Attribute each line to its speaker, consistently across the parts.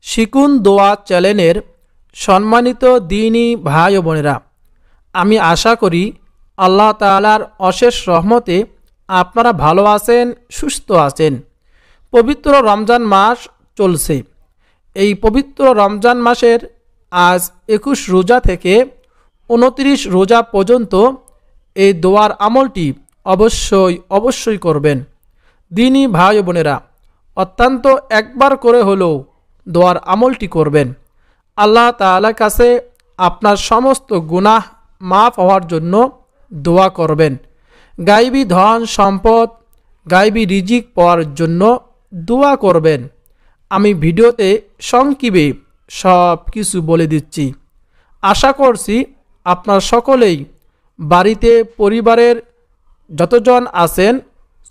Speaker 1: শিকুন দোয়া চ্যানেলের সম্মানিত দ্বীনী ভাই ও বোনেরা, আমি আশা করি আল্লাহ তাআলার অশেষ রহমতে আপনারা ভালো আছেন, সুস্থ আছেন। পবিত্র রমজান মাস চলছে। এই পবিত্র রমজান মাসের আজ 21 রোজা থেকে 29 রোজা পর্যন্ত এই দোয়ার আমলটি অবশ্যই করবেন। দ্বীনী ভাই ও বোনেরা, অত্যন্ত একবার করে হলেও দোয়ার আমলটি করবেন। আল্লাহ তাআলার কাছে আপনার সমস্ত গুনাহ মাফ হওয়ার জন্য দোয়া করবেন। গায়বী ধন সম্পদ, গায়বী রিজিক পাওয়ার জন্য দোয়া করবেন। আমি ভিডিওতে সংক্ষেপে সব কিছু বলে দিচ্ছি। আশা করছি আপনার সকলেই বাড়িতে পরিবারের যতজন আছেন,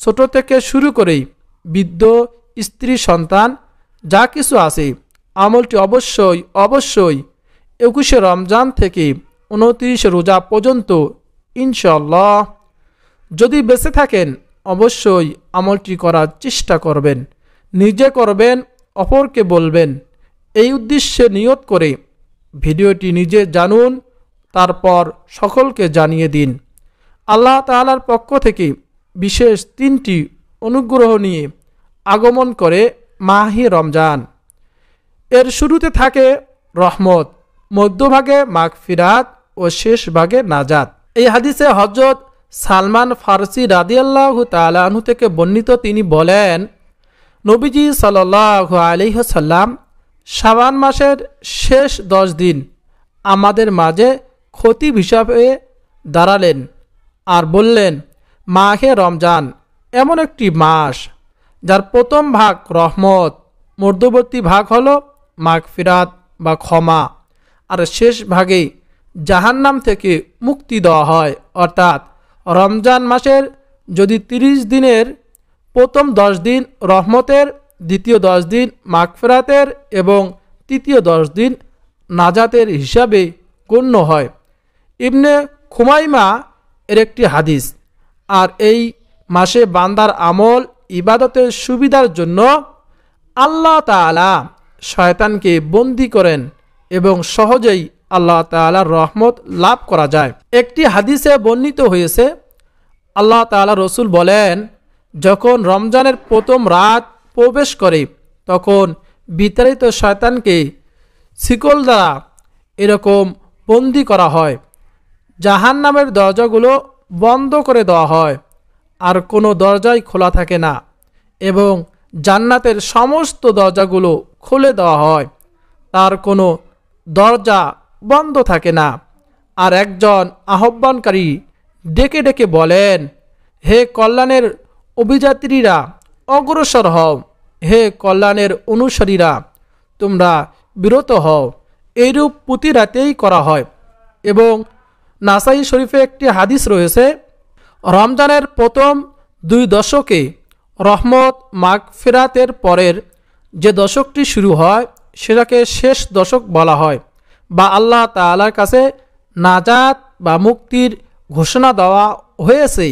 Speaker 1: ছোট থেকে শুরু করেই বৃদ্ধ, স্ত্রী, সন্তান যা কিছু আছে, আমলটি অবশ্যই 21শে রমজান থেকে 29 রোজা পর্যন্ত ইনশাআল্লাহ যদি বেঁচে থাকেন অবশ্যই আমলটি করার চেষ্টা করবেন। নিজে করবেন, অপরকে বলবেন। এই উদ্দেশ্যে নিয়ত করে ভিডিওটি নিজে জানুন, তারপর সকলকে জানিয়ে দিন। আল্লাহ তাআলার পক্ষ থেকে বিশেষ 3টি অনুগ্রহ নিয়ে আগমন করে মাহে রমজান। এর শুরুতে থাকে রহমত, মধ্যভাগে মাগফিরাত ও শেষ ভাগে নাজাত। এই হাদিসে হযরত সালমান ফারসি রাদিয়াল্লাহু তাআলা আনহু থেকে বর্ণিত, তিনি বলেন, নবীজি সাল্লাল্লাহু আলাইহি ওয়াসাল্লাম শাবান মাসের শেষ 10 দিন আমাদের মাঝে খতিব হিসাবে দাঁড়ালেন আর বললেন, মাহে রমজান এমন একটি মাস যার প্রথম ভাগ রহমত, মধ্যবর্তী ভাগ হলো মাগফিরাত বা ক্ষমা, আর শেষ ভাগে জাহান্নাম থেকে মুক্তি দেওয়া হয়। অর্থাৎ রমজান মাসের যদি 30 দিনের প্রথম 10 দিন রহমতের, দ্বিতীয় 10 দিন মাগফিরাতের এবং তৃতীয় 10 দিন নাজাতের হিসাবে গণ্য হয়। ইবনে খুমাইমা এর একটি হাদিস। আর এই মাসে বান্দার আমল ইবাদতের সুবিধার জন্য আল্লাহ তাআলা শয়তানকে বন্দী করেন এবং সহজেই আল্লাহ তাআলার রহমত লাভ করা যায়। একটি হাদিসে বর্ণিত হয়েছে, আল্লাহ তাআলা রসুল বলেন, যখন রমজানের প্রথম রাত প্রবেশ করে তখন বিতাড়িত শয়তানকে শিকল দ্বারা এরকম বন্দী করা হয়, জাহান্নামের দরজাগুলো বন্ধ করে দেওয়া হয়, আর কোনো দরজাই খোলা থাকে না, এবং জান্নাতের সমস্ত দরজাগুলো খুলে দেওয়া হয়, তার কোনো দরজা বন্ধ থাকে না। আর একজন আহ্বানকারী ডেকে ডেকে বলেন, হে কল্যাণের অভিযাত্রীরা অগ্রসর হও, হে কল্যাণের অনুসারীরা তোমরা বিরত হও। এইরূপ প্রতি রাতেই করা হয়। এবং নাসাই শরীফে একটি হাদিস রয়েছে, রমজানের প্রথম 2 দশকে রহমত মাগফিরাতের পরের যে দশকটি শুরু হয় সেটাকে শেষ দশক বলা হয়, বা আল্লাহ তাআলার কাছে নাজাত বা মুক্তির ঘোষণা দেওয়া হয়েছে।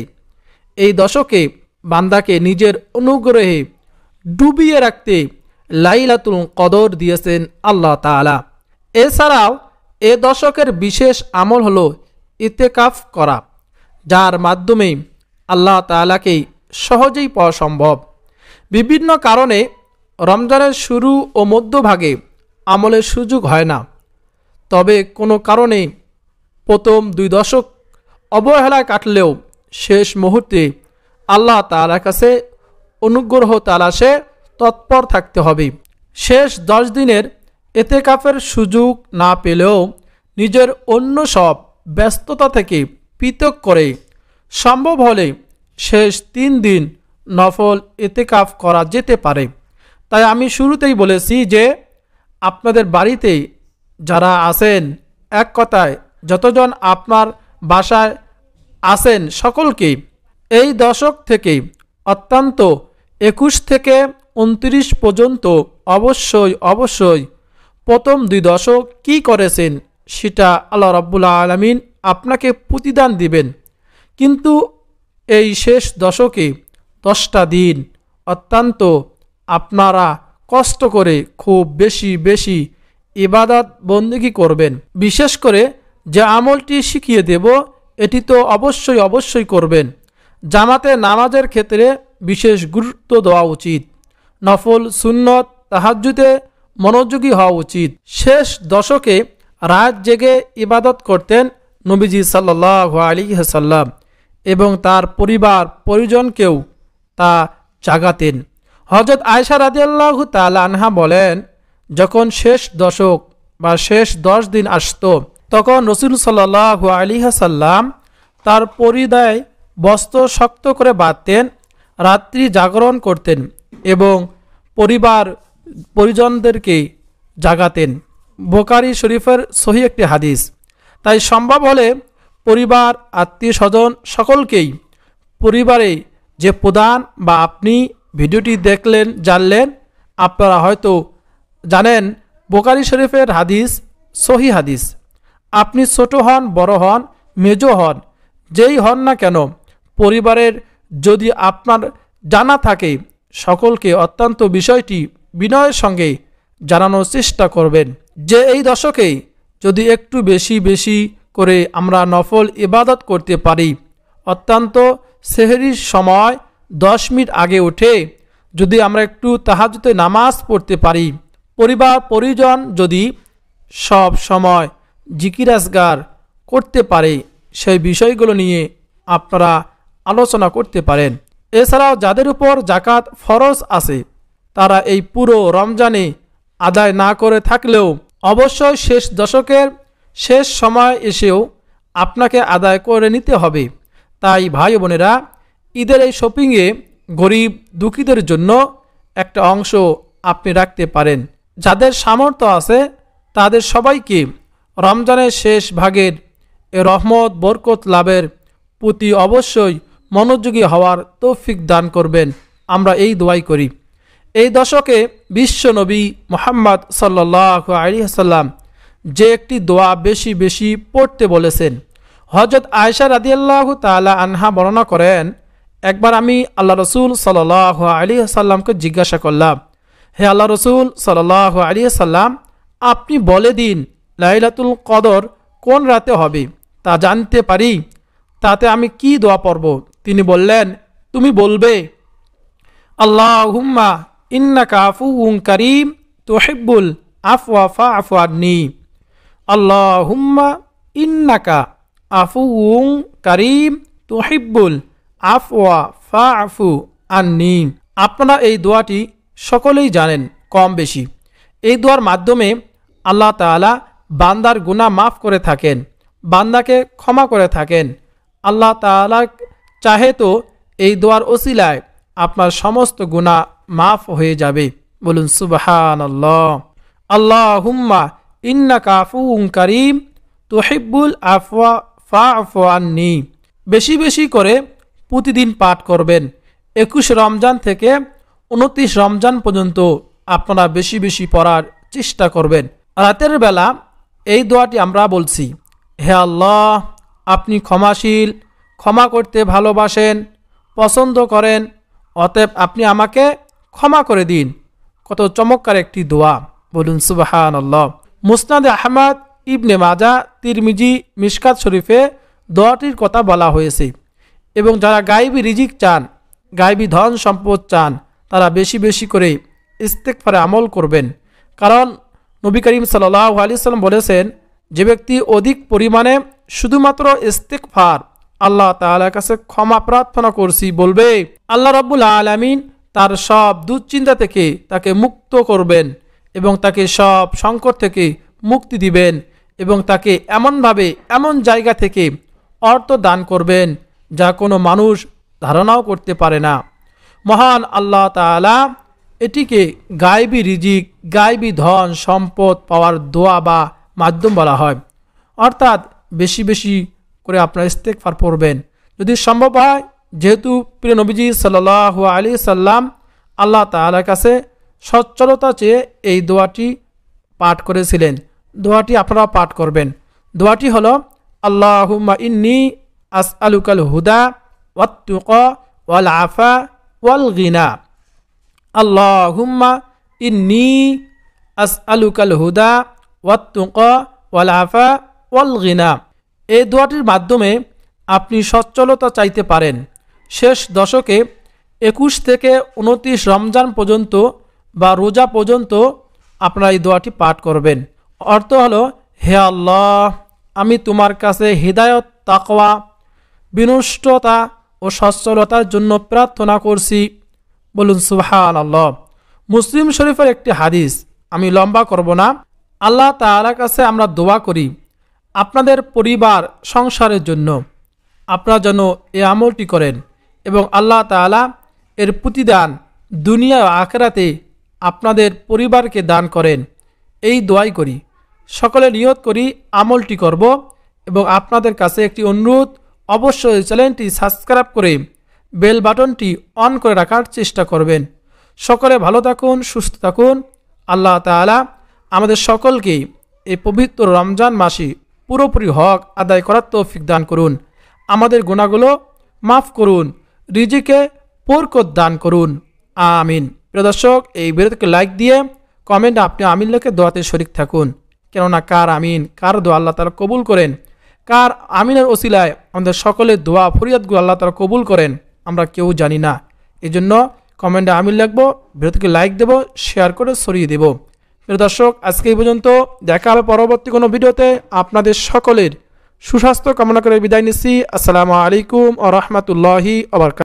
Speaker 1: এই দশকে বান্দাকে নিজের অনুগ্রহে ডুবিয়ে রাখতে লাইলাতুল কদর দিয়েছেন আল্লাহ তাআলা। এছাড়াও এ দশকের বিশেষ আমল হলো ইতিকাফ করা, যার মাধ্যমে আল্লাহ তাআলাকে সহজেই পাওয়া সম্ভব। বিভিন্ন কারণে রমজানের শুরু ও মধ্যভাগে আমলের সুযোগ হয় না, তবে কোনো কারণে প্রথম 2 দশক অবহেলায় কাটলেও শেষ মুহূর্তে আল্লাহ তাআলার কাছে অনুগ্রহ তালাশে তৎপর থাকতে হবে। শেষ 10 দিনের ইতিকাফের সুযোগ না পেলেও নিজের অন্য সব ব্যস্ততা থেকে পৃথক করে সম্ভব হলে শেষ 3 দিন নফল ইতিকাফ করা যেতে পারে। তাই আমি শুরুতেই বলেছি যে আপনাদের বাড়িতে যারা আছেন, এক কথায় যতজন আপনার বাসায় আছেন সকলকে এই দশক থেকে অত্যন্ত 21 থেকে 29 পর্যন্ত অবশ্যই প্রথম 2 দশক কি করেছেন সেটা আল্লাহ রাব্বুল আলামিন আপনাকে প্রতিদান দিবেন। কিন্তু এই শেষ দশকে 10টা দিন অত্যন্ত আপনারা কষ্ট করে খুব বেশি বেশি ইবাদত বন্দেগী করবেন। বিশেষ করে যে আমলটি শিখিয়ে দেব এটি তো অবশ্যই করবেন। জামাতে নামাজের ক্ষেত্রে বিশেষ গুরুত্ব দেওয়া উচিত। নফল সুন্নত তাহাজ্জুদে মনোযোগী হওয়া উচিত। শেষ দশকে রাত জেগে ইবাদত করতেন নবীজি সাল্লাল্লাহু আলাইহি ওয়াসাল্লাম এবং তার পরিবার পরিজনকেও তা জাগাতেন। হযরত আয়েশা রাদিয়াল্লাহু তাআলা আনহা বলেন, যখন শেষ দশক বা শেষ 10 দিন আসত তখন রাসূল সাল্লাল্লাহু আলাইহি ওয়াসাল্লাম তার পরিধায় বস্ত্র শক্ত করে বাঁধতেন, রাত্রি জাগরণ করতেন এবং পরিবার পরিজনদেরকে জাগাতেন। বুখারী শরীফের সহিহ একটি হাদিস। তাই সম্ভব হলে পরিবার আত্মীয় স্বজন সকলকেই, পরিবারে যে প্রধান বা আপনি ভিডিওটি দেখলেন জানলেন, আপনারা হয়তো জানেন বুখারী শরীফের হাদিস সহিহ হাদিস। আপনি ছোট হন, বড় হন, মেজো হন, যেই হন না কেন, পরিবারের যদি আপনার জানা থাকে সকলকে অত্যন্ত বিষয়টি বিনয়ের সঙ্গে জানানোর চেষ্টা করবেন যে এই দশকে যদি একটু বেশি বেশি করে আমরা নফল ইবাদত করতে পারি, অত্যন্ত সেহরির সময় 10 মিনিট আগে উঠে যদি আমরা একটু তাহাজ্জুদে নামাজ পড়তে পারি, পরিবার পরিজন যদি সব সময় জিকির আজগার করতে পারে, সেই বিষয়গুলো নিয়ে আপনারা আলোচনা করতে পারেন। এছাড়াও যাদের উপর যাকাত ফরজ আছে তারা এই পুরো রমজানে আদায় না করে থাকলেও অবশ্যই শেষ দশকের শেষ সময় এসেও আপনাকে আদায় করে নিতে হবে। তাই ভাই বোনেরা, ঈদের এই শপিংয়ে গরিব দুঃখীদের জন্য একটা অংশ আপনি রাখতে পারেন। যাদের সামর্থ্য আছে তাদের সবাইকে রমজানের শেষ ভাগের এ রহমত বরকত লাভের প্রতি অবশ্যই মনোযোগী হওয়ার তৌফিক দান করবেন, আমরা এই দোয়াই করি। এই দশকে বিশ্ব নবী মুহাম্মদ সাল্লাল্লাহু আলাইহি ওয়াসাল্লাম যে একটি দোয়া বেশি বেশি পড়তে বলেছেন, হযরত আয়েশা রাদিয়াল্লাহু তাআলা আনহা বর্ণনা করেন, একবার আমি আল্লাহ রসুল সাল্লাল্লাহু আলাইহি ওয়াসাল্লামকে জিজ্ঞাসা করলাম, হে আল্লাহ রসুল সাল্লাল্লাহু আলাইহি ওয়াসাল্লাম, আপনি বলে দিন লাইলাতুল কদর কোন রাতে হবে, তা জানতে পারি, তাতে আমি কি দোয়া পড়ব? তিনি বললেন, তুমি বলবে আল্লাহুম্মা ইন্নাকা আফুউন কারীম তুহিব্বুল আফওয়া ফা'ফু আন্নী। আল্লাহুম্মা ইন্নাকা আফুউন কারীম তুহিব্বুল আফওয়া ফা'ফু আন্নী। আপনারা এই দোয়াটি সকলেই জানেন কম বেশি। এই দোয়ার মাধ্যমে আল্লাহ তাআলা বান্দার গুনাহ মাফ করে থাকেন, বান্দাকে ক্ষমা করে থাকেন। আল্লাহ তাআলা চাহে তো এই দোয়ার ওসিলায় আপনার সমস্ত গুনাহ মাফ হয়ে যাবে। বলুন সুবহানাল্লাহ। আল্লাহুম্মা ইন্নাকা আফুউন কারীম তুহিব্বুল আফওয়া ফা'ফু আন্নী। বেশি বেশি করে প্রতিদিন পাঠ করবেন। 21 রমজান থেকে 29 রমজান পর্যন্ত আপনারা বেশি বেশি পড়ার চেষ্টা করবেন। রাতের বেলা এই দোয়াটি আমরা বলছি, হে আল্লাহ, আপনি ক্ষমাশীল, ক্ষমা করতে ভালোবাসেন, পছন্দ করেন, অতএব আপনি আমাকে ক্ষমা করে দিন। কত চমৎকার একটি দোয়া, বলুন সুবহানাল্লাহ। মুসনাদে আহমদ, ইবনে মাজাহ, তিরমিজি, মিশকাত শরীফে দোয়াটির কথা বলা হয়েছে। এবং যারা গায়বী রিজিক চান, গায়বী ধন সম্পদ চান, তারা বেশি বেশি করে ইস্তেগফারে আমল করবেন। কারণ নবী করিম সাল্লাল্লাহু আলাইহি ওয়াসাল্লাম বলেছেন, যে ব্যক্তি অধিক পরিমাণে শুধুমাত্র ইস্তেগফার, আল্লাহ তাআলার কাছে ক্ষমা প্রার্থনা করছি বলবে, আল্লাহ রাব্বুল আলামিন তার সব দুশ্চিন্তা থেকে তাকে মুক্ত করবেন এবং তাকে সব সংকট থেকে মুক্তি দিবেন এবং তাকে এমনভাবে এমন জায়গা থেকে অর্থ দান করবেন যা কোনো মানুষ ধারণাও করতে পারে না। মহান আল্লাহ তাআলা এটিকে গায়বী রিজিক, গায়বী ধন সম্পদ পাওয়ার দোয়া বা মাধ্যম বলা হয়। অর্থাৎ বেশি বেশি করে আপনার ইস্তেগফার পড়বেন যদি সম্ভব হয়। যেহেতু প্রিয় নবীজি সাল্লাল্লাহু আলাইহি সাল্লাম আল্লাহ তাআলার কাছে সচ্ছলতা চেয়ে এই দোয়াটি পাঠ করেছিলেন, দোয়াটি আপনারা পাঠ করবেন। দোয়াটি হলো, আল্লাহুম্মা ইন্নী আসআলুকাল হুদা ওয়াত তুকা ওয়াল আফা ওয়াল গিনা। আল্লাহুম্মা ইন্নী আসআলুকাল হুদা ওয়াত্তুকা ওয়াল আফা ওয়াল গিনা। এই দোয়াটির মাধ্যমে আপনি সচ্ছলতা চাইতে পারেন। শেষ দশকে 21 থেকে 29 রমজান পর্যন্ত বা রোজা পর্যন্ত আপনারা এই দোয়াটি পাঠ করবেন। অর্থ হলো, হে আল্লাহ, আমি তোমার কাছে হিদায়ত, তাকওয়া, বিনষ্টতা ও সচ্ছলতার জন্য প্রার্থনা করছি। বলুন সুবহানাল্লাহ। মুসলিম শরীফের একটি হাদিস, আমি লম্বা করব না। আল্লাহ তাআলার কাছে আমরা দোয়া করি আপনাদের পরিবার সংসারের জন্য, আপনারা যেন এই আমলটি করেন এবং আল্লাহ তাআলা এর প্রতিদান দুনিয়া ও আখিরাতে আপনাদের পরিবারকে দান করেন। এই দোয়াই করি। সকলে নিয়ত করি আমলটি করব এবং আপনাদের কাছে একটি অনুরোধ, অবশ্যই চ্যানেলটি সাবস্ক্রাইব করে বেল বাটনটি অন করে রাখার চেষ্টা করবেন। সকলে ভালো থাকুন, সুস্থ থাকুন। আল্লাহ তাআলা আমাদের সকলকে এই পবিত্র রমজান মাসে পুরোপুরি হক আদায় করার তৌফিক দান করুন। আমাদের গুনাহগুলো মাফ করুন, রিজিকে বরকত দান করুন। আমিন। প্রিয় দর্শক, এই ভিডিওটিকে লাইক দিয়ে কমেন্টে আপনি আমিন লিখে দোয়াতে শরীক থাকুন। কেননা কার আমিন, কার দোয়া আল্লাহ তাআলা কবুল করেন, কার আমিনের ওসিলায় আমাদের সকলের দোয়া ফরিয়াদগুলো আল্লাহ তাআলা কবুল করেন, আমরা কেউ জানি না। এই জন্য কমেন্টে আমিন লিখবো, ভিডিওটিকে লাইক দেবো, শেয়ার করে ছড়িয়ে দেব। প্রিয় দর্শক, আজকে এই পর্যন্ত। দেখা হবে পরবর্তী কোনো ভিডিওতে। আপনাদের সকলের সুস্বাস্থ্য কামনা করে বিদায় নিচ্ছি। আসসালামু আলাইকুম ওয়া রাহমাতুল্লাহি ওয়া বারাকাতুহু।